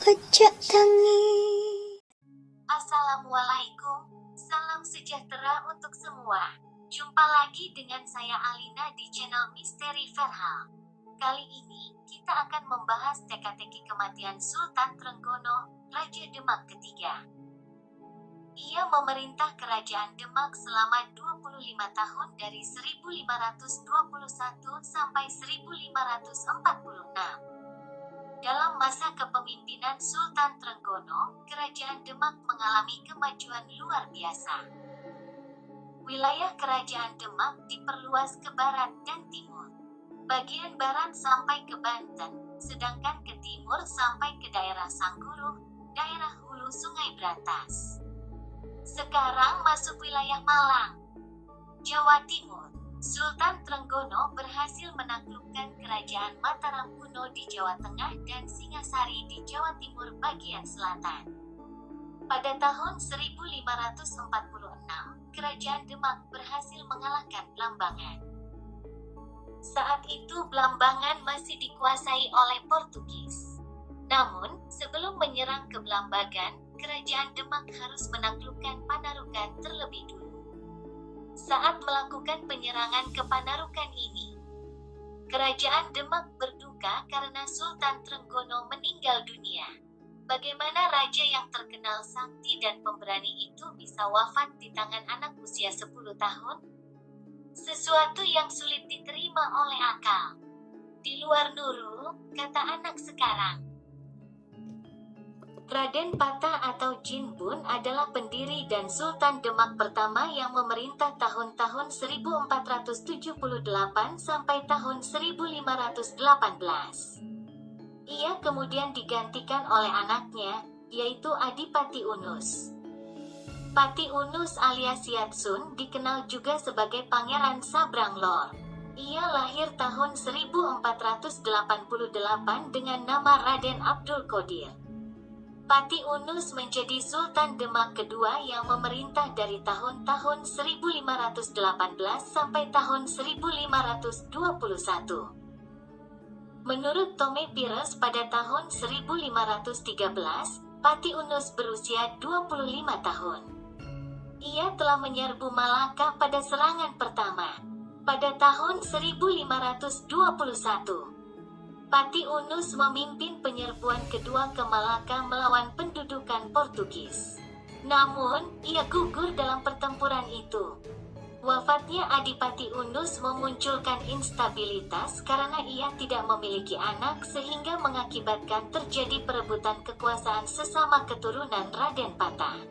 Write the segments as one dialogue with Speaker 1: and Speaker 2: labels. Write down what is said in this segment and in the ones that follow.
Speaker 1: Pecah tangi.
Speaker 2: Assalamualaikum, salam sejahtera untuk semua. Jumpa lagi dengan saya Alina di channel Misteri Verhal. Kali ini, kita akan membahas teka-teki kematian Sultan Trenggono, Raja Demak ketiga. Ia memerintah kerajaan Demak selama 25 tahun dari 1521 sampai 1546. Dalam masa kepemimpinan Sultan Trenggono, kerajaan Demak mengalami kemajuan luar biasa. Wilayah kerajaan Demak diperluas ke barat dan timur. Bagian barat sampai ke Banten, sedangkan ke timur sampai ke daerah Sangguru, daerah hulu Sungai Brantas. Sekarang masuk wilayah Malang, Jawa Timur. Sultan Trenggono berhasil menaklukkan kerajaan Mataram kuno di Jawa Tengah dan Singasari di Jawa Timur bagian selatan. Pada tahun 1546, kerajaan Demak berhasil mengalahkan Blambangan. Saat itu Blambangan masih dikuasai oleh Portugis. Namun, sebelum menyerang ke Blambangan, kerajaan Demak harus menaklukkan Panarukan terlebih dulu. Saat melakukan penyerangan ke Panarukan ini, kerajaan Demak berduka karena Sultan Trenggono meninggal dunia. Bagaimana raja yang terkenal sakti dan pemberani itu bisa wafat di tangan anak usia 10 tahun? Sesuatu yang sulit diterima oleh akal. Di luar Nurul, kata anak sekarang. Raden Patah atau Jin Bun adalah pendiri dan Sultan Demak pertama yang memerintah tahun-tahun 1478 sampai tahun 1518. Ia kemudian digantikan oleh anaknya, yaitu Adipati Unus. Pati Unus alias Yatsun dikenal juga sebagai Pangeran Sabranglor. Ia lahir tahun 1488 dengan nama Raden Abdul Qadir. Pati Unus menjadi Sultan Demak kedua yang memerintah dari tahun-tahun 1518 sampai tahun 1521. Menurut Tome Pires pada tahun 1513, Pati Unus berusia 25 tahun. Ia telah menyerbu Malaka pada serangan pertama, pada tahun 1521. Pati Unus memimpin penyerbuan kedua ke Malaka melawan pendudukan Portugis. Namun, ia gugur dalam pertempuran itu. Wafatnya Adipati Unus memunculkan instabilitas karena ia tidak memiliki anak sehingga mengakibatkan terjadi perebutan kekuasaan sesama keturunan Raden Patah,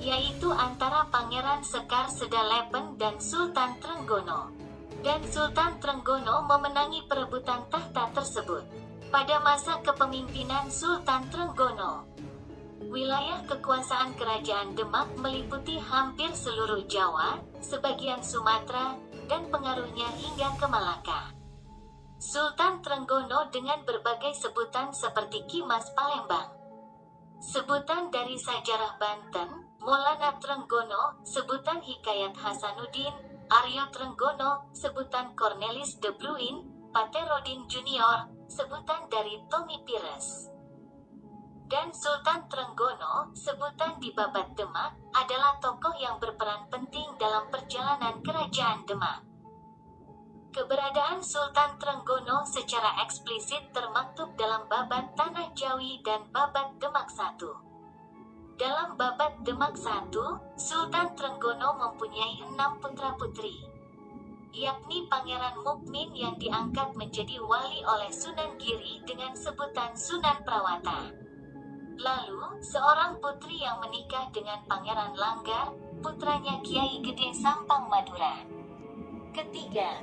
Speaker 2: yaitu antara Pangeran Sekar Sedalepen dan Sultan Trenggono. Dan Sultan Trenggono memenangi perebutan tahta tersebut. Pada masa kepemimpinan Sultan Trenggono, wilayah kekuasaan kerajaan Demak meliputi hampir seluruh Jawa, sebagian Sumatera, dan pengaruhnya hingga ke Malaka. Sultan Trenggono dengan berbagai sebutan seperti Kimas Palembang, sebutan dari Sajarah Banten, Maulana Trenggono, sebutan Hikayat Hasanuddin, Aryo Trenggono, sebutan Cornelis de Bruin, Paterodin Junior, sebutan dari Tommy Pires, dan Sultan Trenggono, sebutan di Babat Demak, adalah tokoh yang berperan penting dalam perjalanan kerajaan Demak. Keberadaan Sultan Trenggono secara eksplisit termaktub dalam Babat Tanah Jawi dan Babat Demak I. Dalam Babat Demak I, Sultan Trenggono mempunyai 6 putra-putri, yakni Pangeran Mukmin yang diangkat menjadi wali oleh Sunan Giri dengan sebutan Sunan Prawata. Lalu, seorang putri yang menikah dengan Pangeran Langgar, putranya Kiai Gede Sampang Madura. Ketiga,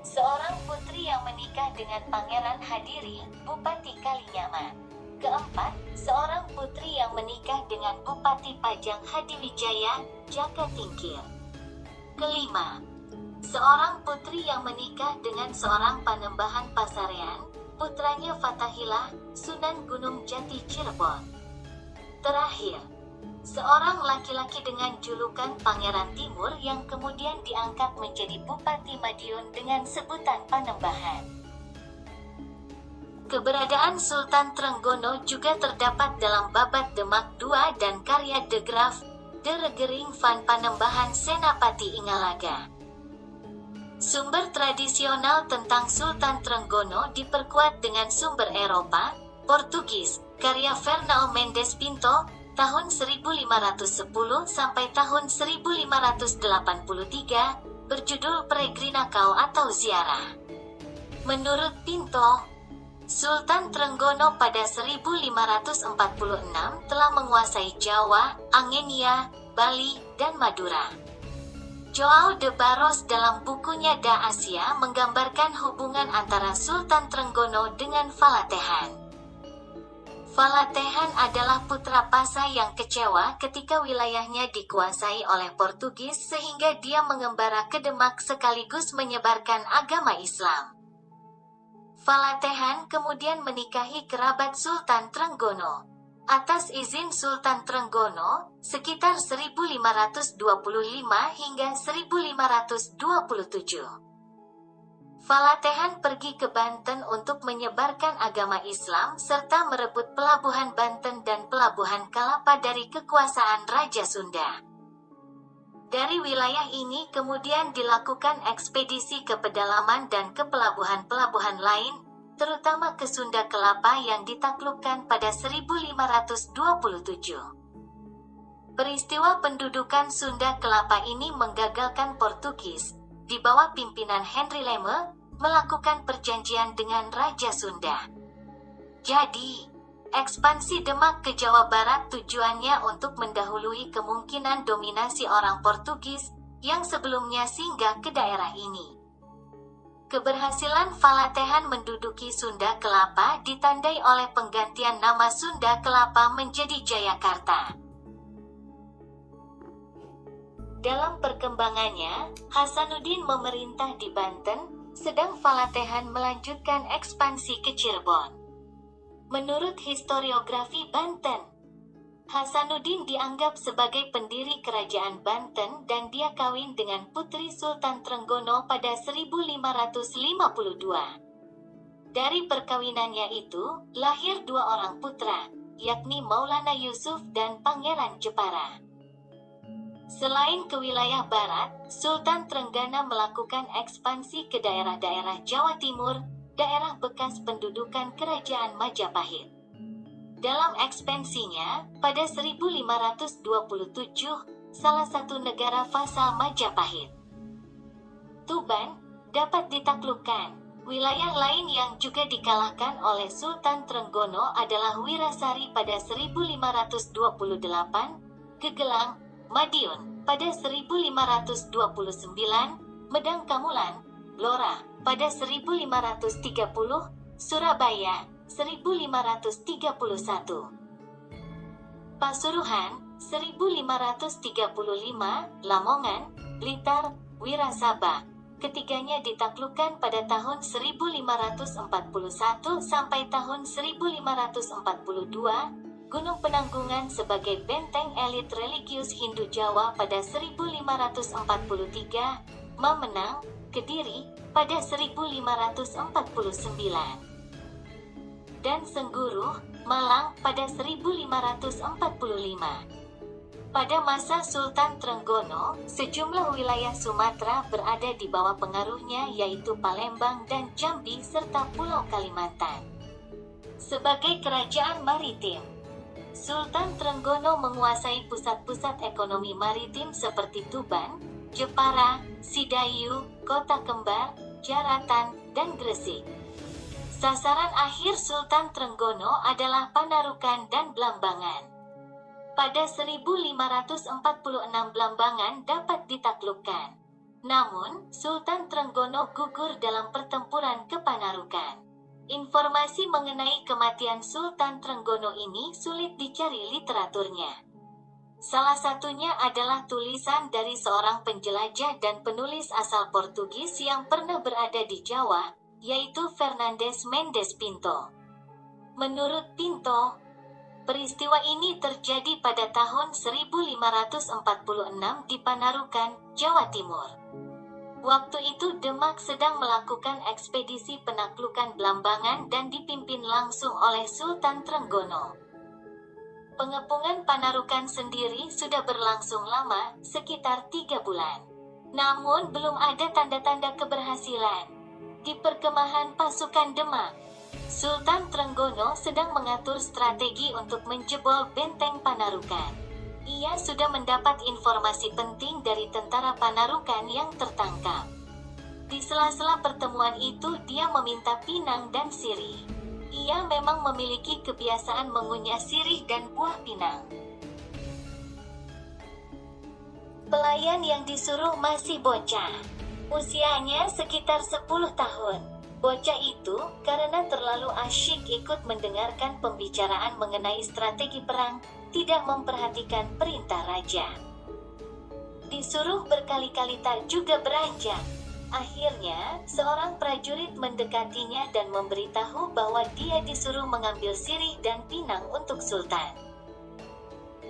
Speaker 2: seorang putri yang menikah dengan Pangeran Hadiri, Bupati Kalinyamat. Keempat, seorang putri yang menikah dengan Bupati Pajang Hadiwijaya, Jaka Tingkir. Kelima, seorang putri yang menikah dengan seorang Panembahan Pasarean, putranya Fatahillah, Sunan Gunung Jati Cirebon. Terakhir, seorang laki-laki dengan julukan Pangeran Timur yang kemudian diangkat menjadi Bupati Madiun dengan sebutan Panembahan. Keberadaan Sultan Trenggono juga terdapat dalam Babat Demak II dan karya De Graaf, De Regering van Panembahan Senapati Ingalaga. Sumber tradisional tentang Sultan Trenggono diperkuat dengan sumber Eropa, Portugis, karya Fernão Mendes Pinto, tahun 1510 sampai tahun 1583, berjudul Peregrinacau atau Ziarah. Menurut Pinto, Sultan Trenggono pada 1546 telah menguasai Jawa, Angenia, Bali, dan Madura. João de Barros dalam bukunya Da Asia menggambarkan hubungan antara Sultan Trenggono dengan Falatehan. Falatehan adalah putra Pasa yang kecewa ketika wilayahnya dikuasai oleh Portugis sehingga dia mengembara ke Demak sekaligus menyebarkan agama Islam. Falatehan kemudian menikahi kerabat Sultan Trenggono. Atas izin Sultan Trenggono, sekitar 1525 hingga 1527. Falatehan pergi ke Banten untuk menyebarkan agama Islam serta merebut pelabuhan Banten dan pelabuhan Kalapa dari kekuasaan Raja Sunda. Dari wilayah ini kemudian dilakukan ekspedisi ke pedalaman dan ke pelabuhan-pelabuhan lain, terutama ke Sunda Kelapa yang ditaklukkan pada 1527. Peristiwa pendudukan Sunda Kelapa ini menggagalkan Portugis, di bawah pimpinan Henry Lemme, melakukan perjanjian dengan Raja Sunda. Jadi, ekspansi Demak ke Jawa Barat tujuannya untuk mendahului kemungkinan dominasi orang Portugis yang sebelumnya singgah ke daerah ini. Keberhasilan Falatehan menduduki Sunda Kelapa ditandai oleh penggantian nama Sunda Kelapa menjadi Jayakarta. Dalam perkembangannya, Hasanuddin memerintah di Banten, sedang Falatehan melanjutkan ekspansi ke Cirebon. Menurut historiografi Banten, Hasanuddin dianggap sebagai pendiri kerajaan Banten dan dia kawin dengan putri Sultan Trenggono pada 1552. Dari perkawinannya itu, lahir dua orang putra, yakni Maulana Yusuf dan Pangeran Jepara. Selain ke wilayah barat, Sultan Trenggana melakukan ekspansi ke daerah-daerah Jawa Timur, daerah bekas pendudukan Kerajaan Majapahit. Dalam ekspansinya, pada 1527, salah satu negara vasal Majapahit, Tuban, dapat ditaklukkan. Wilayah lain yang juga dikalahkan oleh Sultan Trenggono adalah Wirasari pada 1528, Gegelang, Madiun, pada 1529, Medang Kamulan, Blora, pada 1530, Surabaya, 1531. Pasuruan, 1535, Lamongan, Blitar, Wirasaba. Ketiganya ditaklukkan pada tahun 1541 sampai tahun 1542, Gunung Penanggungan sebagai benteng elit religius Hindu Jawa pada 1543, Mamenang, Kediri, pada 1549, dan Sengguruh, Malang pada 1545. Pada masa Sultan Trenggono, sejumlah wilayah Sumatera berada di bawah pengaruhnya yaitu Palembang dan Jambi serta Pulau Kalimantan. Sebagai kerajaan maritim, Sultan Trenggono menguasai pusat-pusat ekonomi maritim seperti Tuban, Jepara, Sidayu, Kota Kembar, Jaratan, dan Gresik. Sasaran akhir Sultan Trenggono adalah Panarukan dan Blambangan. Pada 1546 Blambangan dapat ditaklukkan. Namun, Sultan Trenggono gugur dalam pertempuran ke Panarukan. Informasi mengenai kematian Sultan Trenggono ini sulit dicari literaturnya. Salah satunya adalah tulisan dari seorang penjelajah dan penulis asal Portugis yang pernah berada di Jawa, yaitu Fernandes Mendes Pinto. Menurut Pinto, peristiwa ini terjadi pada tahun 1546 di Panarukan, Jawa Timur. Waktu itu Demak sedang melakukan ekspedisi penaklukan Blambangan dan dipimpin langsung oleh Sultan Trenggono. Pengepungan Panarukan sendiri sudah berlangsung lama, sekitar 3 bulan. Namun belum ada tanda-tanda keberhasilan. Di perkemahan pasukan Demak, Sultan Trenggono sedang mengatur strategi untuk menjebol benteng Panarukan. Ia sudah mendapat informasi penting dari tentara Panarukan yang tertangkap. Di sela-sela pertemuan itu dia meminta pinang dan sirih. Ia memang memiliki kebiasaan mengunyah sirih dan buah pinang. Pelayan yang disuruh masih bocah. Usianya sekitar 10 tahun. Bocah itu, karena terlalu asyik ikut mendengarkan pembicaraan mengenai strategi perang, tidak memperhatikan perintah raja. Disuruh berkali-kali tak juga beranjak. Akhirnya, seorang prajurit mendekatinya dan memberitahu bahwa dia disuruh mengambil sirih dan pinang untuk sultan.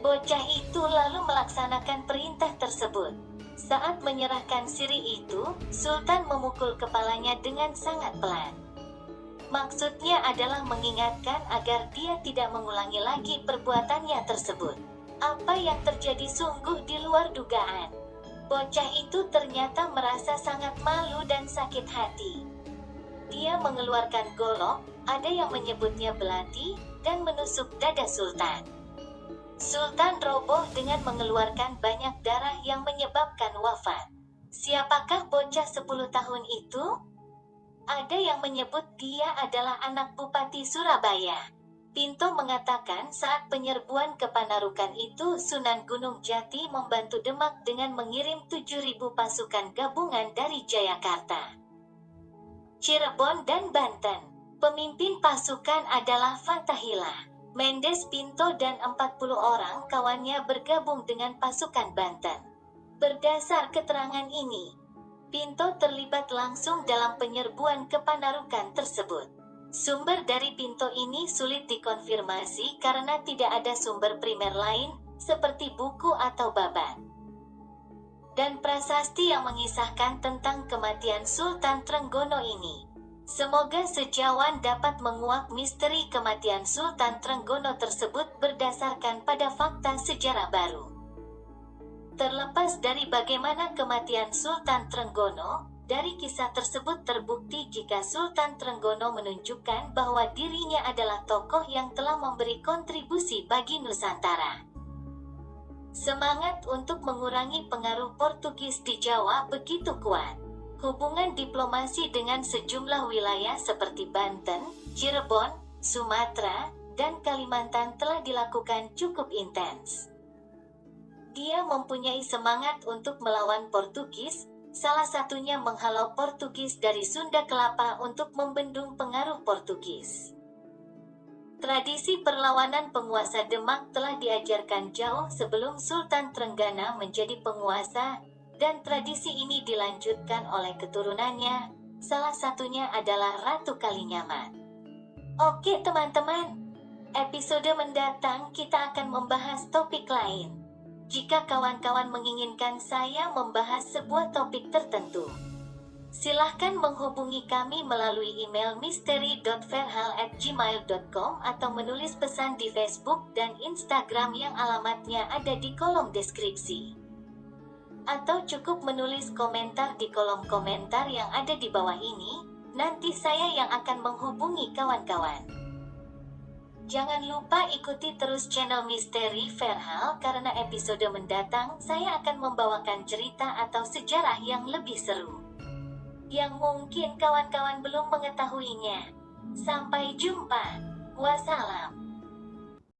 Speaker 2: Bocah itu lalu melaksanakan perintah tersebut. Saat menyerahkan sirih itu, sultan memukul kepalanya dengan sangat pelan. Maksudnya adalah mengingatkan agar dia tidak mengulangi lagi perbuatannya tersebut. Apa yang terjadi sungguh di luar dugaan. Bocah itu ternyata merasa sangat malu dan sakit hati. Dia mengeluarkan golok, ada yang menyebutnya belati, dan menusuk dada sultan. Sultan roboh dengan mengeluarkan banyak darah yang menyebabkan wafat. Siapakah bocah 10 tahun itu? Ada yang menyebut dia adalah anak Bupati Surabaya. Pinto mengatakan saat penyerbuan ke Panarukan itu Sunan Gunung Jati membantu Demak dengan mengirim 7.000 pasukan gabungan dari Jayakarta, Cirebon dan Banten. Pemimpin pasukan adalah Fathahillah Mendes Pinto dan 40 orang kawannya bergabung dengan pasukan Banten. Berdasar keterangan ini, Pinto terlibat langsung dalam penyerbuan ke Panarukan tersebut. Sumber dari Pinto ini sulit dikonfirmasi karena tidak ada sumber primer lain, seperti buku atau babat dan prasasti yang mengisahkan tentang kematian Sultan Trenggono ini. Semoga sejauhan dapat menguak misteri kematian Sultan Trenggono tersebut berdasarkan pada fakta sejarah baru. Terlepas dari bagaimana kematian Sultan Trenggono, dari kisah tersebut terbukti jika Sultan Trenggono menunjukkan bahwa dirinya adalah tokoh yang telah memberi kontribusi bagi Nusantara. Semangat untuk mengurangi pengaruh Portugis di Jawa begitu kuat. Hubungan diplomasi dengan sejumlah wilayah seperti Banten, Cirebon, Sumatera, dan Kalimantan telah dilakukan cukup intens. Dia mempunyai semangat untuk melawan Portugis, salah satunya menghalau Portugis dari Sunda Kelapa untuk membendung pengaruh Portugis. Tradisi perlawanan penguasa Demak telah diajarkan jauh sebelum Sultan Trenggana menjadi penguasa, dan tradisi ini dilanjutkan oleh keturunannya, salah satunya adalah Ratu Kalinyamat. Oke teman-teman, episode mendatang kita akan membahas topik lain. Jika kawan-kawan menginginkan saya membahas sebuah topik tertentu, silahkan menghubungi kami melalui email misteri.ferhal@gmail.com atau menulis pesan di Facebook dan Instagram yang alamatnya ada di kolom deskripsi. Atau cukup menulis komentar di kolom komentar yang ada di bawah ini, nanti saya yang akan menghubungi kawan-kawan. Jangan lupa ikuti terus channel Misteri Ferhal karena episode mendatang saya akan membawakan cerita atau sejarah yang lebih seru, yang mungkin kawan-kawan belum mengetahuinya. Sampai jumpa. Wassalam.